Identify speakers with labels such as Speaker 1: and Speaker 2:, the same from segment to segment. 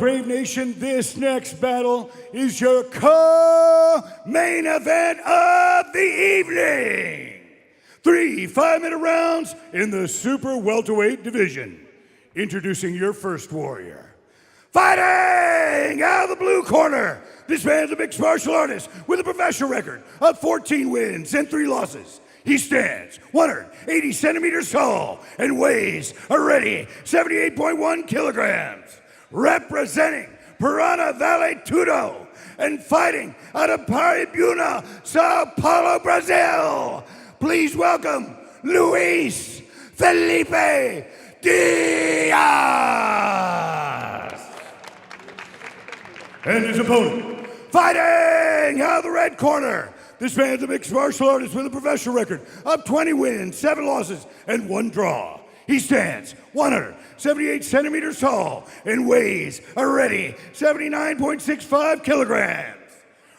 Speaker 1: Brave Nation, this next battle is your co-main event of the evening. 3 5-minute rounds in the super welterweight division. Introducing your first warrior. Fighting out of the blue corner, this man's a mixed martial artist with a professional record of 14 wins and 3 losses. He stands 180 centimeters tall and weighs a ready 78.1 kilograms. Representing Piranha Valley Tudo and fighting out of Paraibuna, Sao Paulo, Brazil. Please welcome Luis Felipe Diaz. And his opponent, fighting out of the red corner. This man's a mixed martial artist with a professional record of 20 wins, 7 losses, and 1 draw. He stands 178 centimeters tall and weighs a ready 79.65 kilograms.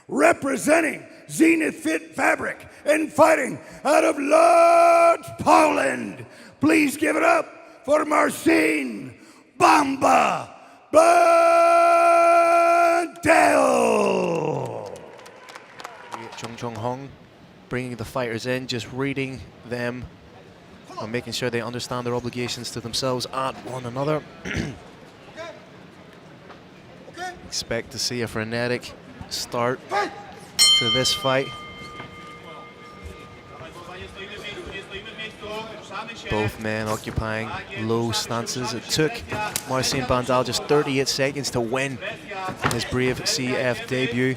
Speaker 1: Representing Zenith Fit Fabric and fighting out of Lodz, Poland. Please give it up for Marcin Bandel.
Speaker 2: Jung Hong bringing the fighters in, just reading them and making sure they understand their obligations to themselves and one another. Expect to see a frenetic start to this fight. Both men occupying low stances. It took Marcin Bandel just 38 seconds to win his bravecf debut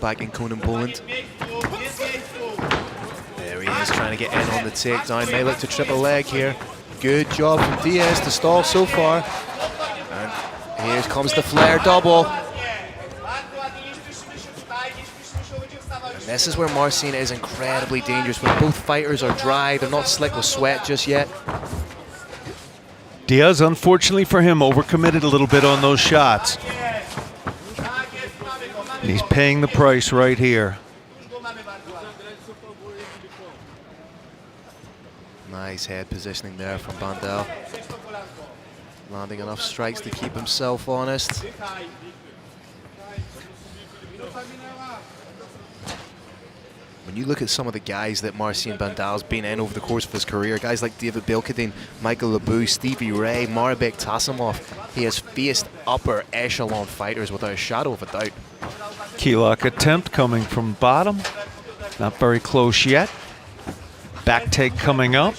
Speaker 2: back in Konin, Poland. There he is, trying to get in on the takedown. May look to triple leg here. Good job from Diaz to stall so far. And here comes the flare double. And this is where Marcin is incredibly dangerous. When both fighters are dry, they're not slick with sweat just yet.
Speaker 3: Diaz, unfortunately for him, overcommitted a little bit on those shots. And he's paying the price right here.
Speaker 2: Nice head positioning there from Bandel. Landing enough strikes to keep himself honest. When you look at some of the guys that Marcin Bandel's been in over the course of his career, guys like David Bilkadine, Michael Lebu, Stevie Ray, Marbek Tasimov, he has faced upper echelon fighters without a shadow of a doubt.
Speaker 3: Key lock attempt coming from bottom. Not very close yet. Back take coming up.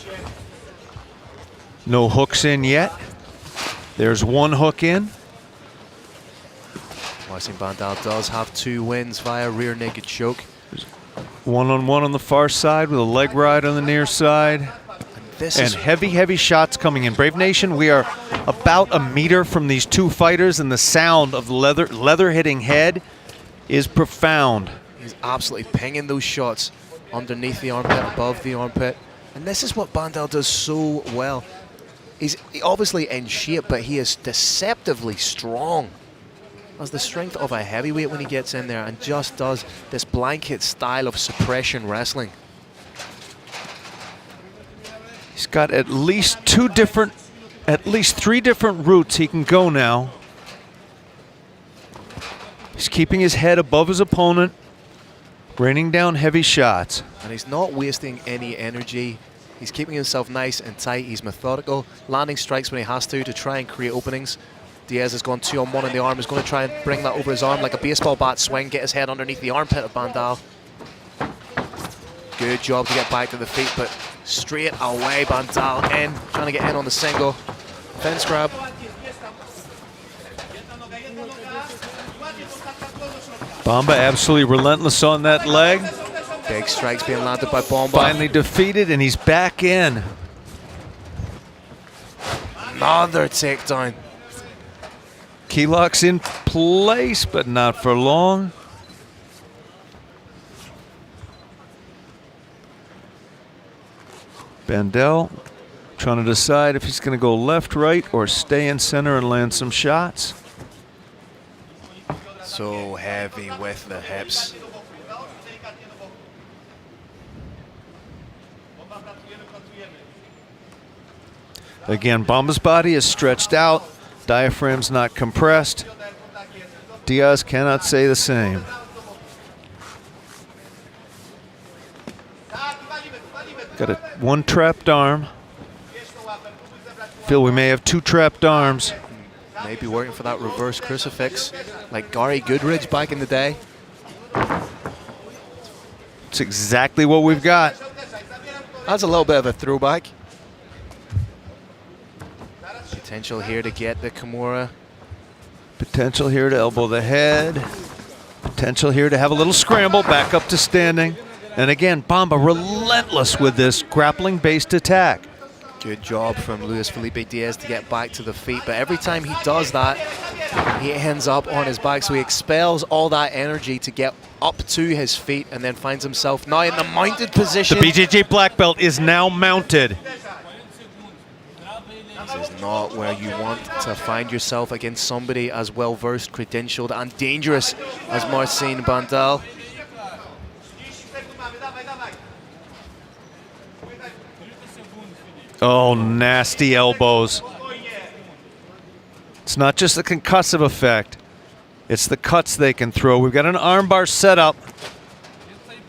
Speaker 3: No hooks in yet. There's one hook in.
Speaker 2: Marcin Bandel does have 2 wins via rear naked choke.
Speaker 3: One-on-one on the far side with a leg ride on the near side. And heavy shots coming in. Brave Nation, we are about a meter from these 2 fighters, and the sound of the leather hitting head is profound.
Speaker 2: He's absolutely pinging those shots underneath the armpit, above the armpit. And this is what Bandel does so well. He's obviously in shape, but he is deceptively strong. Has the strength of a heavyweight when he gets in there and just does this blanket style of suppression wrestling.
Speaker 3: He's got at least 3 different routes he can go now. He's keeping his head above his opponent, raining down heavy shots.
Speaker 2: And he's not wasting any energy. He's keeping himself nice and tight. He's methodical, landing strikes when he has to try and create openings. Diaz has gone 2-on-1 in the arm. He's going to try and bring that over his arm like a baseball bat swing, get his head underneath the armpit of Bandel. Good job to get back to the feet, but straight away Bandel in, trying to get in on the single. Fence grab.
Speaker 3: Bamba absolutely relentless on that leg.
Speaker 2: Big strikes being landed by Bamba.
Speaker 3: Finally defeated, and he's back in.
Speaker 2: Another takedown.
Speaker 3: Key lock's in place, but not for long. Bandel trying to decide if he's going to go left, right, or stay in center and land some shots.
Speaker 2: So heavy with the hips.
Speaker 3: Again, Bamba's body is stretched out. Diaphragm's not compressed. Diaz cannot say the same. Got one trapped arm. Feel we may have two trapped arms.
Speaker 2: Maybe working for that reverse crucifix like Gary Goodridge back in the day.
Speaker 3: It's exactly what we've got.
Speaker 2: That's a little bit of a throwback. Potential here to get the Kimura.
Speaker 3: Potential here to elbow the head. Potential here to have a little scramble, back up to standing. And again, Bamba relentless with this grappling-based attack.
Speaker 2: Good job from Luis Felipe Diaz to get back to the feet, but every time he does that, he ends up on his back, so he expels all that energy to get up to his feet and then finds himself now in the mounted position.
Speaker 3: The BJJ black belt is now mounted.
Speaker 2: This is not where you want to find yourself against somebody as well-versed, credentialed, and dangerous as Marcin Bandel.
Speaker 3: Oh, nasty elbows. It's not just the concussive effect. It's the cuts they can throw. We've got an armbar set up.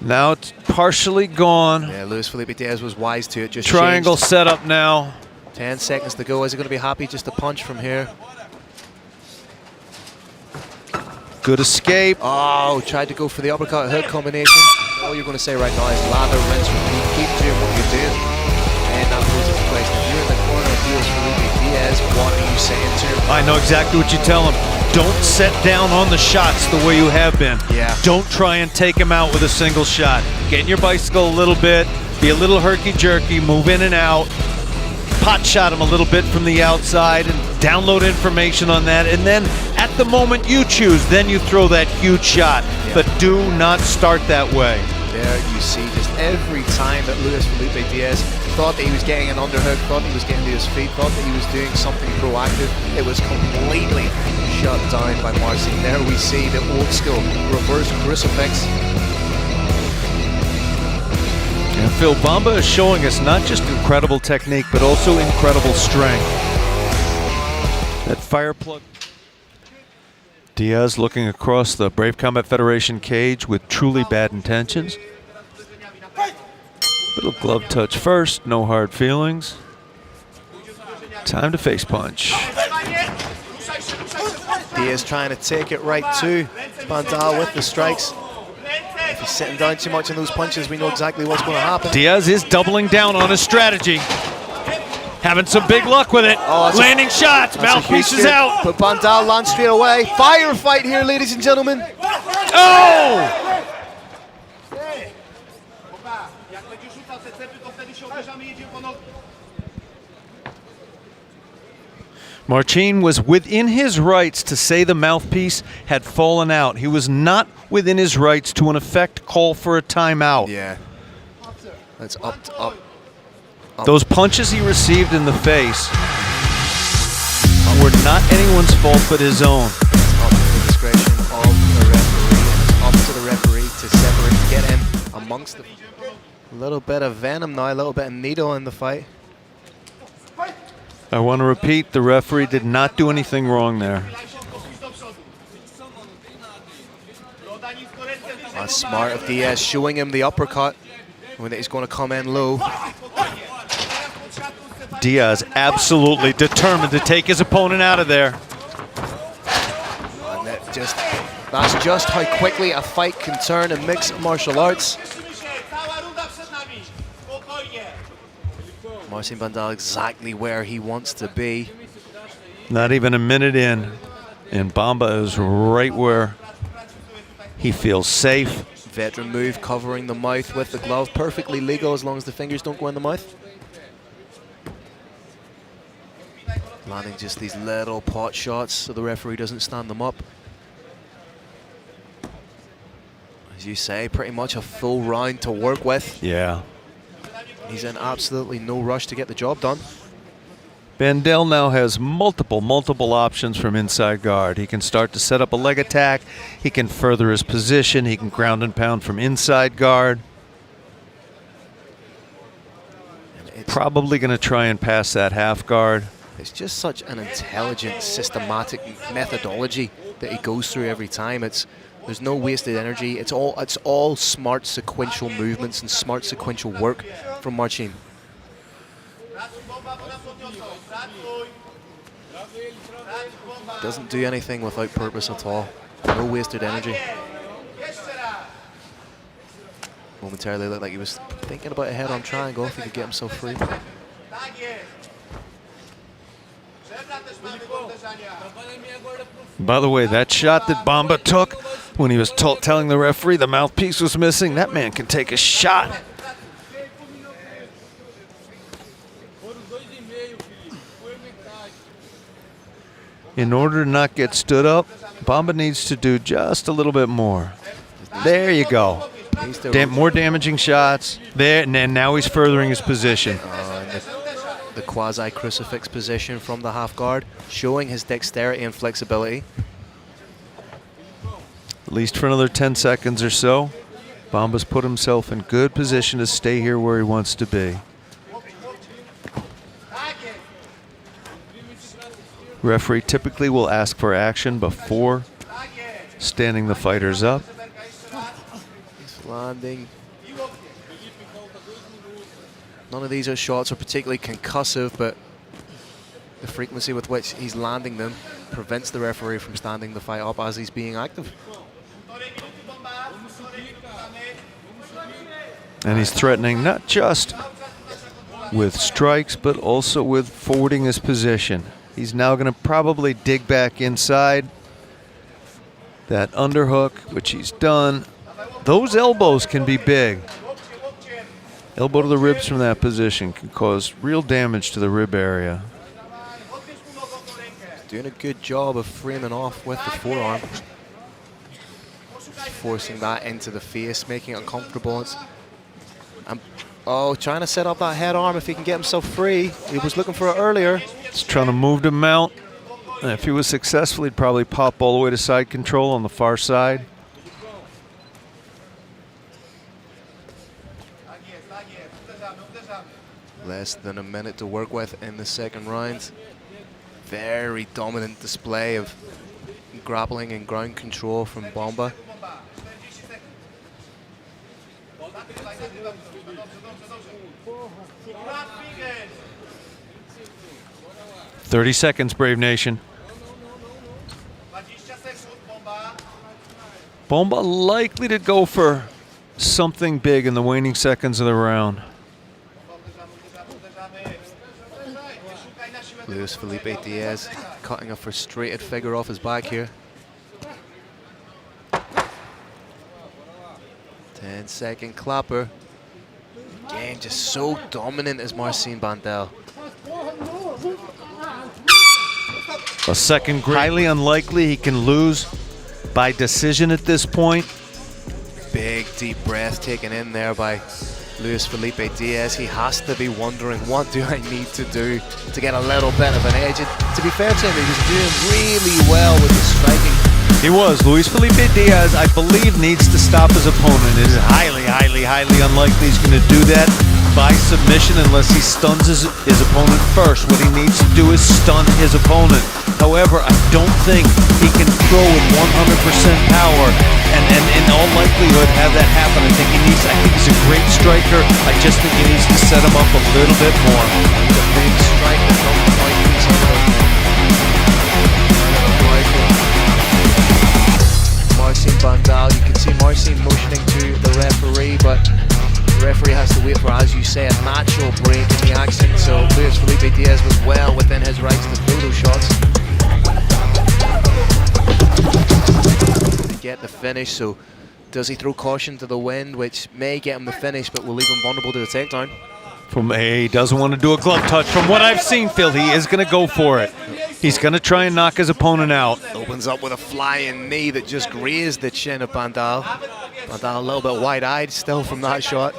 Speaker 3: Now it's partially gone.
Speaker 2: Yeah, Luis Felipe Diaz was wise to it. Just
Speaker 3: triangle
Speaker 2: changed.
Speaker 3: set up now.
Speaker 2: 10 seconds to go. Is he going to be happy just to punch from here?
Speaker 3: Good escape.
Speaker 2: Oh, tried to go for the uppercut hook combination. All you're going to say right now is lather, rinse, repeat. Keep doing what you're doing. And that poses the question. If you're in the corner of Luis Felipe Diaz, what are you saying to him?
Speaker 3: I know exactly what you tell him. Don't set down on the shots the way you have been.
Speaker 2: Yeah.
Speaker 3: Don't try and take him out with a single shot. Get in your bicycle a little bit. Be a little herky-jerky. Move in and out. Pot shot him a little bit from the outside and download information on that. And then at the moment you choose, then you throw that huge shot. Yeah. But do not start that way.
Speaker 2: There you see just every time that Luis Felipe Diaz thought that he was getting an underhook, thought he was getting to his feet, thought that he was doing something proactive, it was completely shut down by Marcin. There we see the old school reverse crucifix.
Speaker 3: And Phil, Bamba is showing us not just incredible technique, but also incredible strength. That fire plug. Diaz looking across the Brave Combat Federation cage with truly bad intentions. Little glove touch first, no hard feelings. Time to face punch.
Speaker 2: Diaz trying to take it right to Bandel with the strikes. If he's sitting down too much in those punches, we know exactly what's going to happen.
Speaker 3: Diaz is doubling down on his strategy. Having some big luck with it. Oh, landing shots. Mouthpiece is out.
Speaker 2: But Bandel lands straight away. Firefight here, ladies and gentlemen.
Speaker 3: Oh! Marcin was within his rights to say the mouthpiece had fallen out. He was not within his rights to, in effect, call for a timeout.
Speaker 2: Yeah. That's up.
Speaker 3: Those punches he received in the face were not anyone's fault but his own.
Speaker 2: It's up to the discretion of the referee, and it's up to the referee to separate and get him amongst them. A little bit of venom now, a little bit of needle in the fight.
Speaker 3: I want to repeat, the referee did not do anything wrong there.
Speaker 2: That's smart of Diaz, showing him the uppercut when he's going to come in low.
Speaker 3: Diaz absolutely determined to take his opponent out of there.
Speaker 2: And that's just how quickly a fight can turn in mixed martial arts. Marcin Bandel exactly where he wants to be.
Speaker 3: Not even a minute in, and Bamba is right where he feels safe.
Speaker 2: Veteran move, covering the mouth with the glove. Perfectly legal as long as the fingers don't go in the mouth. Landing just these little pot shots so the referee doesn't stand them up. As you say, pretty much a full round to work with.
Speaker 3: Yeah.
Speaker 2: He's in absolutely no rush to get the job done.
Speaker 3: Bandel now has multiple options from inside guard. He can start to set up a leg attack. He can further his position. He can ground and pound from inside guard. Probably going to try and pass that half guard.
Speaker 2: It's just such an intelligent, systematic methodology that he goes through every time. There's no wasted energy. It's all smart sequential movements and smart sequential work from Marcin. Doesn't do anything without purpose at all. No wasted energy. Momentarily looked like he was thinking about a head-on triangle if he could get himself free.
Speaker 3: By the way, that shot that Bamba took when he was telling the referee the mouthpiece was missing, that man can take a shot. In order to not get stood up, Bamba needs to do just a little bit more. There you go. More damaging shots. There, and now he's furthering his position.
Speaker 2: The quasi-crucifix position from the half guard, showing his dexterity and flexibility.
Speaker 3: At least for another 10 seconds or so. Bamba's put himself in good position to stay here where he wants to be. Referee typically will ask for action before standing the fighters up.
Speaker 2: He's landing. None of these shots are particularly concussive, but the frequency with which he's landing them prevents the referee from standing the fight up as he's being active.
Speaker 3: And he's threatening not just with strikes, but also with forwarding his position. He's now going to probably dig back inside. That underhook, which he's done. Those elbows can be big. Elbow to the ribs from that position can cause real damage to the rib area.
Speaker 2: Doing a good job of framing off with the forearm. Forcing that into the face, making it uncomfortable. Trying to set up that head arm if he can get himself free. He was looking for it earlier.
Speaker 3: He's trying to move the mount. And if he was successful, he'd probably pop all the way to side control on the far side.
Speaker 2: Less than a minute to work with in the second round. Very dominant display of grappling and ground control from Bamba.
Speaker 3: 30 seconds, Brave Nation. Bamba likely to go for something big in the waning seconds of the round.
Speaker 2: Luis Felipe Diaz cutting a frustrated figure off his back here. 10-second clapper. Again, just so dominant as Marcin Bandel.
Speaker 3: A second, highly unlikely he can lose by decision at this point.
Speaker 2: Big deep breath taken in there by Luis Felipe Diaz. He has to be wondering, what do I need to do to get a little bit of an edge? And to be fair to him, he was doing really well with the striking.
Speaker 3: He was. Luis Felipe Diaz, I believe, needs to stop his opponent. It is highly unlikely he's going to do that by submission unless he stuns his opponent first. What he needs to do is stun his opponent. However, I don't think he can throw with 100% power and in all likelihood have that happen. I think he's a great striker. I just think he needs to set him up a little bit more.
Speaker 2: The big strike that comes from Marcin Bandel. You can see Marcin motioning to the referee, but the referee has to wait for, as you say, a natural break in the action. So Luis Felipe Diaz was well within his rights to throw those shots. To get the finish, so does he throw caution to the wind, which may get him the finish, but will leave him vulnerable to the takedown?
Speaker 3: He doesn't want to do a glove touch. From what I've seen, Phil, he is going to go for it. He's going to try and knock his opponent out.
Speaker 2: Opens up with a flying knee that just grazed the chin of Bandel. Bandel a little bit wide-eyed still from that shot.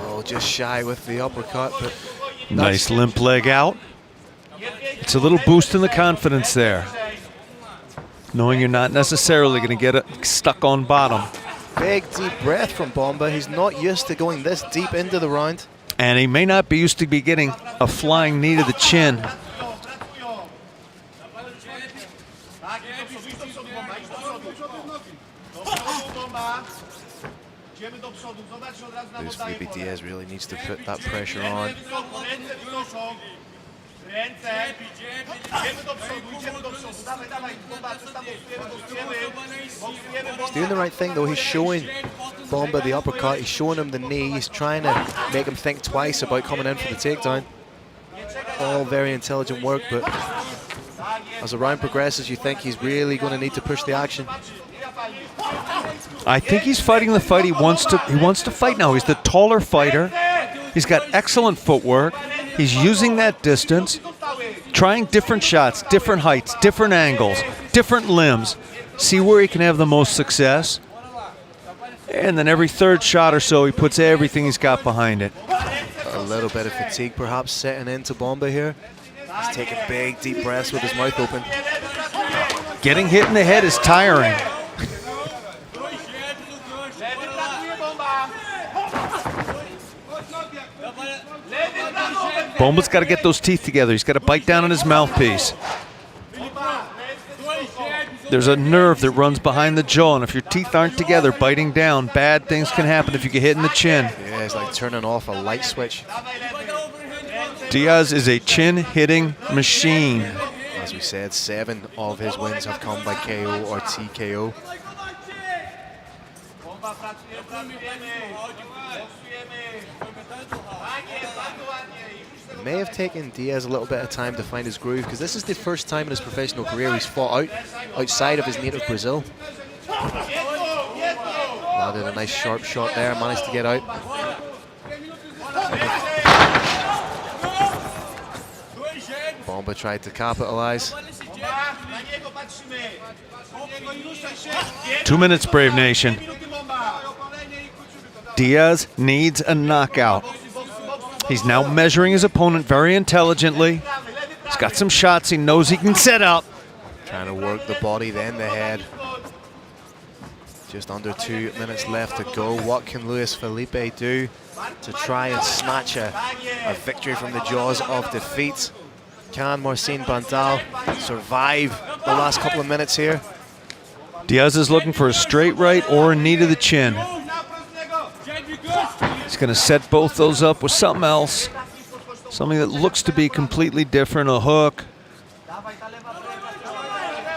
Speaker 2: Oh, just shy with the uppercut, but
Speaker 3: nice limp leg out. Gets a little boost in the confidence there, knowing you're not necessarily going to get stuck on bottom.
Speaker 2: Big deep breath from Bomba. He's not used to going this deep into the round.
Speaker 3: And he may not be used to be getting a flying knee to the chin.
Speaker 2: This Felipe Diaz really needs to put that pressure on. He's doing the right thing though. He's showing Bomba the uppercut. He's showing him the knee. He's trying to make him think twice about coming in for the takedown. All very intelligent work, but as the round progresses, you think he's really going to need to push the action.
Speaker 3: I think he's fighting the fight he wants to fight now. He's the taller fighter. He's got excellent footwork. He's using that distance, trying different shots, different heights, different angles, different limbs. See where he can have the most success. And then every third shot or so, he puts everything he's got behind it.
Speaker 2: A little bit of fatigue perhaps setting into Bomba here. He's taking big deep breaths with his mouth open.
Speaker 3: Getting hit in the head is tiring. Bomba's got to get those teeth together. He's got to bite down on his mouthpiece. There's a nerve that runs behind the jaw, and if your teeth aren't together, biting down, bad things can happen if you get hit in the chin.
Speaker 2: Yeah, it's like turning off a light switch.
Speaker 3: Diaz is a chin-hitting machine.
Speaker 2: As we said, 7 of his wins have come by KO or TKO. It may have taken Diaz a little bit of time to find his groove, because this is the first time in his professional career he's fought outside of his native Brazil. Landed a nice sharp shot there, managed to get out. Bomba tried to capitalize.
Speaker 3: 2 minutes, Brave Nation. Diaz needs a knockout. He's now measuring his opponent very intelligently. He's got some shots he knows he can set up.
Speaker 2: Trying to work the body, then the head. Just under 2 minutes left to go. What can Luis Felipe do to try and snatch a victory from the jaws of defeat? Can Marcin Bandel survive the last couple of minutes here?
Speaker 3: Diaz is looking for a straight right or a knee to the chin. He's going to set both those up with something else. Something that looks to be completely different, a hook.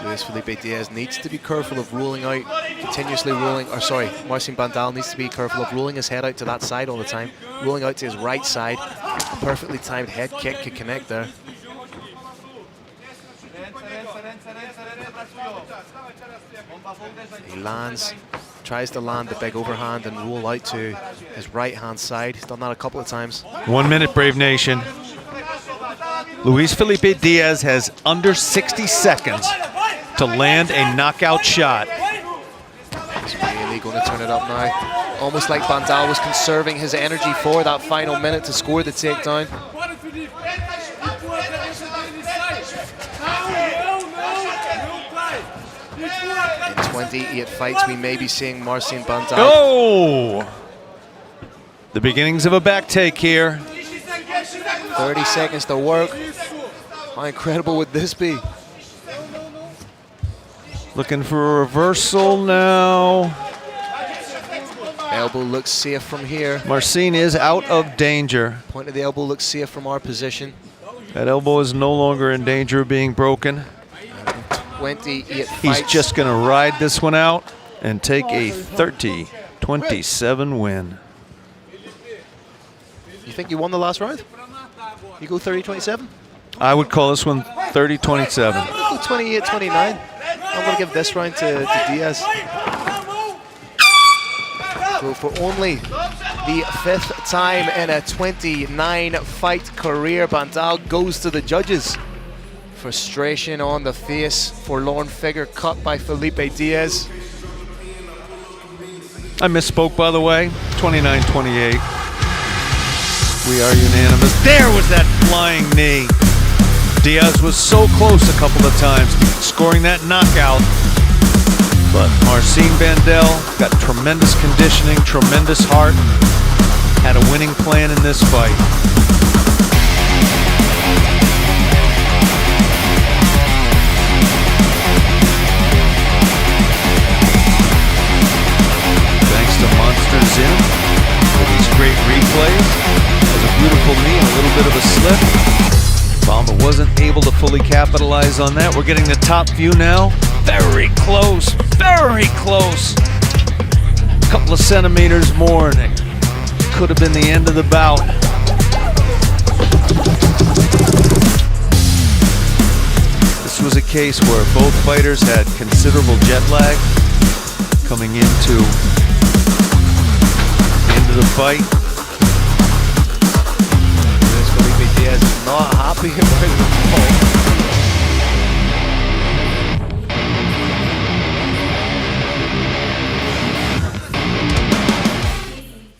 Speaker 2: Luis Felipe Diaz needs to be careful of rolling out, continuously rolling, or sorry, Marcin Bandel needs to be careful of rolling his head out to that side all the time, rolling out to his right side. A perfectly timed head kick could connect there. He lands, tries to land the big overhand and roll out to his right-hand side. He's done that a couple of times.
Speaker 3: 1 minute, Brave Nation. Luis Felipe Diaz has under 60 seconds to land a knockout shot.
Speaker 2: He's really going to turn it up now. Almost like Bandel was conserving his energy for that final minute to score the takedown. In 28 fights, we may be seeing Marcin Bandel.
Speaker 3: Oh! The beginnings of a back take here.
Speaker 2: 30 seconds to work. How incredible would this be?
Speaker 3: Looking for a reversal now.
Speaker 2: Elbow looks safe from here.
Speaker 3: Marcin is out of danger.
Speaker 2: Point of the elbow looks safe from our position.
Speaker 3: That elbow is no longer in danger of being broken.
Speaker 2: 28 fights.
Speaker 3: He's just going to ride this one out and take a 30-27 win.
Speaker 2: You think you won the last round? You go 30-27?
Speaker 3: I would call this one 30-27.
Speaker 2: Go 28-29. I'm going to give this round to Diaz. So for only the 5th time in a 29-fight career, Bandel goes to the judges. Frustration on the face, forlorn figure cut by Felipe Diaz.
Speaker 3: I misspoke, by the way. 29-28. We are unanimous. There was that flying knee. Diaz was so close a couple of times, scoring that knockout. But Marcin Bandel got tremendous conditioning, tremendous heart, had a winning plan in this fight. Thanks to Monster Zim for these great replays. Has a beautiful knee and a little bit of a slip. Bamba wasn't able to fully capitalize on that. We're getting the top view now. Very close, very close. A couple of centimeters more and it could have been the end of the bout. This was a case where both fighters had considerable jet lag coming into the end of the fight.
Speaker 2: Felipe Diaz is not happy about the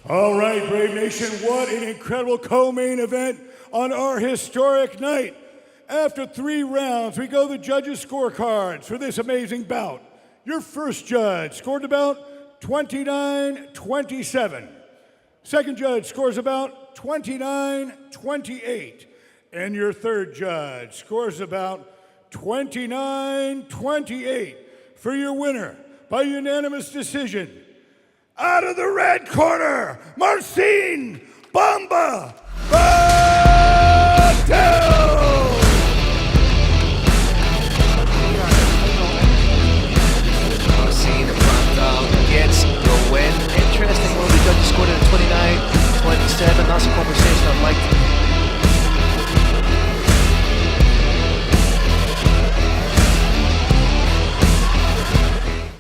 Speaker 2: ball.
Speaker 1: All right, Brave Nation, what an incredible co-main event on our historic night. After 3 rounds, we go to the judges' scorecards for this amazing bout. Your first judge scored about 29-27. Second judge scores about 29-28. And your third judge scores about 29-28 for your winner by unanimous decision. Out of the red corner, Marcin Bandel!
Speaker 2: Marcin Bandel gets the win. Interesting, well, the judges scored at 29-27. That's a conversation.